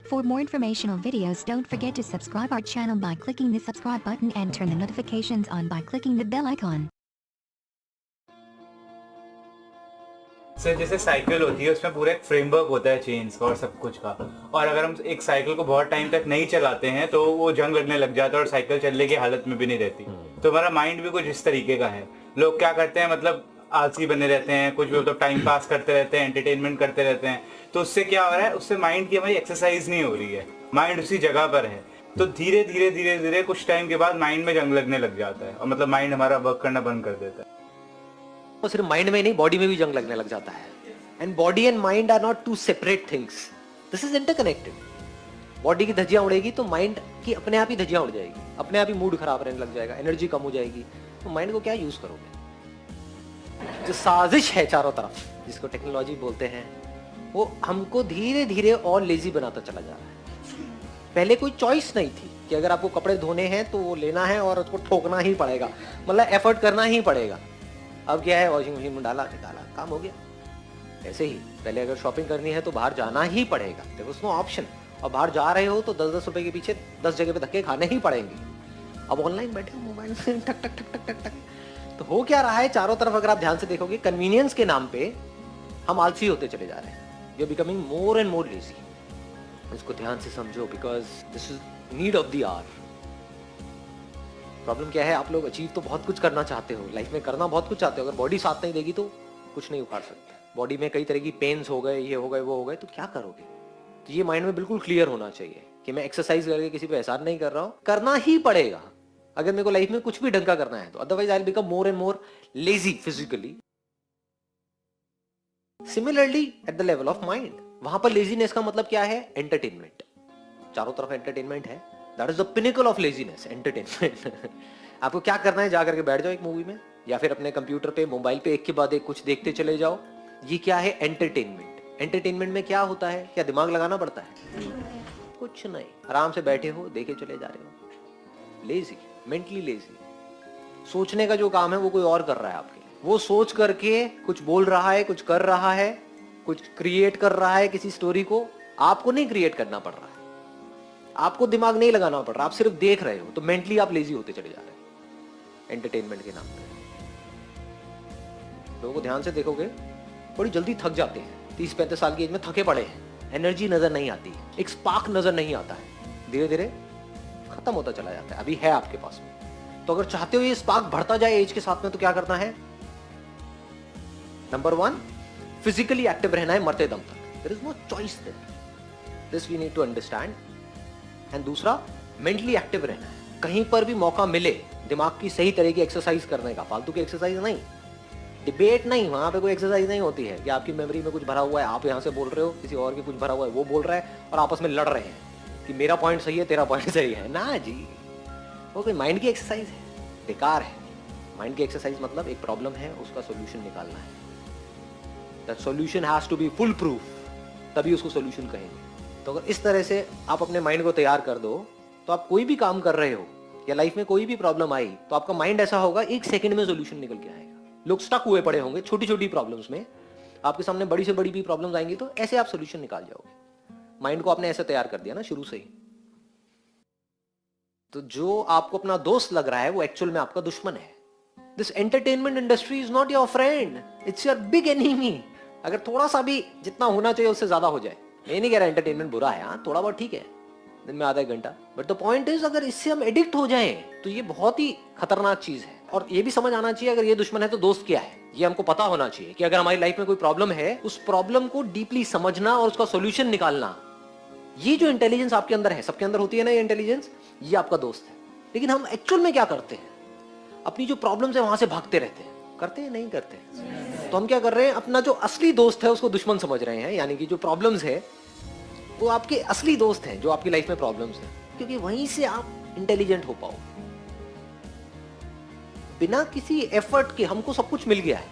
For more informational videos, don't forget to subscribe our channel by clicking the subscribe button and turn the notifications on by clicking the bell icon. Sir जैसे cycle होती है उसमें पूरा एक framework होता है chains का और सब कुछ का, और अगर हम एक साइकिल को बहुत टाइम तक नहीं चलाते हैं तो वो जंग लगने लग जाता है और साइकिल चलने की हालत में भी नहीं रहती। तो हमारा माइंड भी कुछ इस तरीके का है। लोग क्या करते हैं, मतलब आलसी बने रहते हैं, कुछ भी मतलब टाइम पास करते रहते हैं, एंटरटेनमेंट करते रहते हैं। तो उससे क्या हो रहा है, उससे माइंड की हमारी एक्सरसाइज नहीं हो रही है, माइंड उसी जगह पर है। तो धीरे धीरे धीरे धीरे कुछ टाइम के बाद माइंड में जंग लगने लग जाता है और मतलब माइंड हमारा वर्क करना बंद कर देता है। तो सिर्फ माइंड में नहीं, बॉडी में भी जंग लगने लग जाता है। And body and mind are not two separate things, this is interconnected. Body की धज्जियां उड़ेगी तो माइंड की अपने आप ही धज्जियां उड़ जाएगी, अपने आप ही मूड खराब रहने लग जाएगा, एनर्जी कम हो जाएगी। तो माइंड को क्या यूज करोगे? जो साजिश है चारों तरफ, जिसको टेक्नोलॉजी बोलते हैं, वो हमको धीरे धीरे और लेजी बनाता चला जा रहा है। पहले कोई चॉइस नहीं थी कि अगर आपको कपड़े धोने हैं तो वो लेना है और उसको ठोकना ही पड़ेगा, मतलब एफर्ट करना ही पड़ेगा। अब क्या है, वॉशिंग मशीन में डाला, निकाला, काम हो गया। ऐसे ही पहले अगर शॉपिंग करनी है तो बाहर जाना ही पड़ेगा, देखो नो ऑप्शन। और बाहर जा रहे हो तो 10-10 रुपए के पीछे 10 जगह पे धक्के खाने ही पड़ेंगे। अब ऑनलाइन बैठे हो मोबाइल में टक टक टक टक टक टक। तो हो क्या रहा है चारों तरफ, अगर आप ध्यान से देखोगे, कन्वीनियंस के नाम पे हम आलसी होते चले जा रहे हैं। We are becoming more and more lazy. इसको ध्यान से समझो, because this is need of the hour. Problem क्या है, आप लोग अचीव तो बहुत कुछ करना चाहते हो, लाइफ में करना बहुत कुछ चाहते हो, अगर बॉडी साथ नहीं देगी तो कुछ नहीं उखाड़ सकते। बॉडी में कई तरह की पेन्स हो गए, ये हो गए, वो हो गए, तो क्या करोगे? तो ये माइंड में बिल्कुल क्लियर होना चाहिए कि मैं एक्सरसाइज करके किसी पे एहसान नहीं कर रहा हूं, करना ही पड़ेगा अगर मेरे को लाइफ में कुछ भी ढंग का करना है तो, otherwise I will become more and more lazy physically. Similarly at the level of mind, वहां पर लेजीनेस का मतलब क्या है? एंटरटेनमेंट। चारों तरफ एंटरटेनमेंट है, that is the pinnacle of laziness, entertainment. आपको क्या करना है, जा करके बैठ जाओ एक मूवी में या फिर अपने कंप्यूटर पे, मोबाइल पे एक के बाद एक कुछ देखते चले जाओ। ये क्या है? एंटरटेनमेंट। एंटरटेनमेंट में क्या होता है? क्या दिमाग लगाना पड़ता है? कुछ नहीं, आराम से बैठे हो, देखे चले जा रहे हो। Lazy, mentally lazy. सोचने का जो काम है वो कोई और कर रहा है आपके लिए। वो सोच करके कुछ बोल रहा है, कुछ कर रहा है, कुछ क्रिएट कर रहा है किसी स्टोरी को। आपको नहीं क्रिएट करना पड़ रहा है, आपको दिमाग नहीं लगाना पड़ रहा, आप सिर्फ देख रहे हो। तो मेंटली आप लेजी होते चले जा रहे हो एंटरटेनमेंट के नाम पे। लोगों को ध्यान से देखोगे, बड़ी जल्दी थक जाते हैं। 30-35 साल की एज में थके पड़े हैं, एनर्जी नजर नहीं आती, एक स्पार्क नजर नहीं आता है, धीरे धीरे खत्म होता चला जाता है। अभी है आपके पास में, तो अगर चाहते हो ये स्पार्क बढ़ता जाए एज के साथ में, तो क्या करना है? नंबर 1, फिजिकली एक्टिव रहना है मरते दम तक। There is no choice there, this we need to understand. And दूसरा, मेंटली एक्टिव रहना है। कहीं पर भी मौका मिले दिमाग की सही तरह की एक्सरसाइज करने का, फालतू की एक्सरसाइज नहीं, डिबेट नहीं, वहां पे कोई एक्सरसाइज नहीं होती है कि आपकी मेमोरी में कुछ भरा हुआ है, आप यहां से बोल रहे हो, किसी और के कुछ भरा हुआ है, वो बोल रहा है और आपस में लड़ रहे हैं कि मेरा पॉइंट सही है, तेरा पॉइंट सही है। ना जी, वो कोई माइंड की एक्सरसाइज है, बेकार है। माइंड की एक्सरसाइज मतलब एक प्रॉब्लम है, उसका सोल्यूशन निकालना है। That solution has to be foolproof, तभी उसको सोल्यूशन कहेंगे। तो अगर इस तरह से आप अपने माइंड को तैयार कर दो, तो आप कोई भी काम कर रहे हो या लाइफ में कोई भी प्रॉब्लम आई, तो आपका माइंड ऐसा होगा, 1 सेकंड में सोल्यूशन निकल के आएगा। लोग स्टक हुए पड़े होंगे छोटी छोटी प्रॉब्लम्स में, आपके सामने बड़ी से बड़ी भी प्रॉब्लम्स आएंगी, तो ऐसे आप सोल्यूशन निकाल जाओगे। माइंड को आपने ऐसे तैयार कर दिया ना शुरू से ही। तो जो आपको अपना दोस्त लग रहा है वो एक्चुअल में आपका दुश्मन है। This entertainment industry is not your friend, it's your big enemy. अगर थोड़ा सा भी जितना होना चाहिए उससे ज्यादा हो जाए, मैं नहीं कह रहा एंटरटेनमेंट बुरा है, हाँ थोड़ा बहुत ठीक है, दिन में आधा 1 घंटा, बट द पॉइंट इज अगर इससे हम एडिक्ट हो जाएं तो ये बहुत ही खतरनाक चीज है। और ये भी समझ आना चाहिए, अगर ये दुश्मन है तो दोस्त क्या है, ये हमको पता होना चाहिए कि अगर हमारी लाइफ में कोई प्रॉब्लम है, उस प्रॉब्लम को डीपली समझना और उसका सोल्यूशन निकालना, ये जो इंटेलिजेंस आपके अंदर है, सबके अंदर होती है ना ये इंटेलिजेंस, ये आपका दोस्त है। लेकिन हम एक्चुअल में क्या करते हैं, अपनी जो प्रॉब्लम्स है वहां से भागते रहते हैं। करते हैं? नहीं करते। तो हम क्या कर रहे हैं, अपना जो असली दोस्त है उसको दुश्मन समझ रहे हैं। यानी कि जो प्रॉब्लम्स है वो आपके असली दोस्त हैं, जो आपकी लाइफ में प्रॉब्लम्स है, क्योंकि वहीं से आप इंटेलिजेंट हो पाओ। बिना किसी एफर्ट के हमको सब कुछ मिल गया है,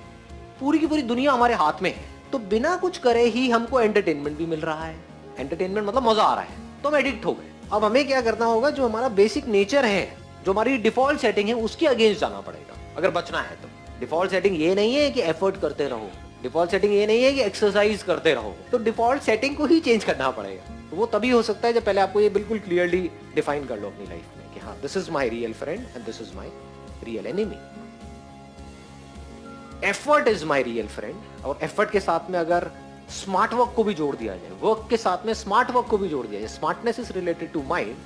पूरी की पूरी दुनिया हमारे हाथ में है, तो बिना कुछ करे ही हमको एंटरटेनमेंट भी मिल रहा है। एंटरटेनमेंट मतलब मजा आ रहा है, तो हम एडिक्ट हो गए। अब हमें क्या करना होगा, जो हमारा बेसिक नेचर है, जो हमारी डिफॉल्ट सेटिंग है, उसके अगेंस्ट जाना पड़ेगा अगर बचना है तो। डिफॉल्ट सेटिंग ये नहीं है कि एफर्ट करते रहो, डिफॉल्ट सेटिंग ये नहीं है कि एक्सरसाइज करते रहो, तो डिफॉल्ट सेटिंग को ही चेंज करना पड़ेगा। तो वो तभी हो सकता है जब पहले आपको ये बिल्कुल क्लियरली डिफाइन कर लो अपनी लाइफ में कि हाँ, this is my real friend and this is my real enemy. Effort is my real friend, और एफर्ट के साथ में अगर स्मार्ट वर्क को भी जोड़ दिया जाए, वर्क के साथ में स्मार्ट वर्क को भी जोड़ दिया जाए, smartness is related to mind,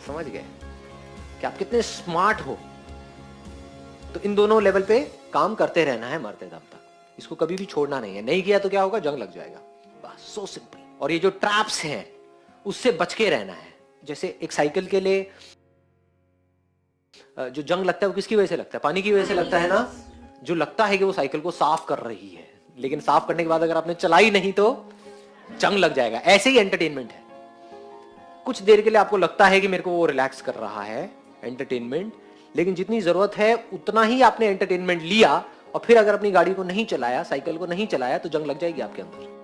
समझ गए कि आप कितने स्मार्ट हो। तो इन दोनों लेवल पे काम करते रहना है मरते दम तक, इसको कभी भी छोड़ना नहीं है। नहीं किया तो क्या होगा, जंग लग जाएगा, बस सो सिंपल। और ये जो ट्रैप्स हैं उससे बच के रहना है। जैसे एक साइकिल के लिए जो जंग लगता है वो किसकी वजह से लगता है, पानी की वजह से लगता है ना। जो लगता है कि वो साइकिल को साफ कर रही है, लेकिन साफ करने के बाद अगर आपने चलाई नहीं तो जंग लग जाएगा। ऐसे ही एंटरटेनमेंट है, कुछ देर के लिए आपको लगता है कि मेरे को वो रिलैक्स कर रहा है एंटरटेनमेंट, लेकिन जितनी जरूरत है उतना ही आपने एंटरटेनमेंट लिया और फिर अगर अपनी गाड़ी को नहीं चलाया, साइकिल को नहीं चलाया, तो जंग लग जाएगी आपके अंदर।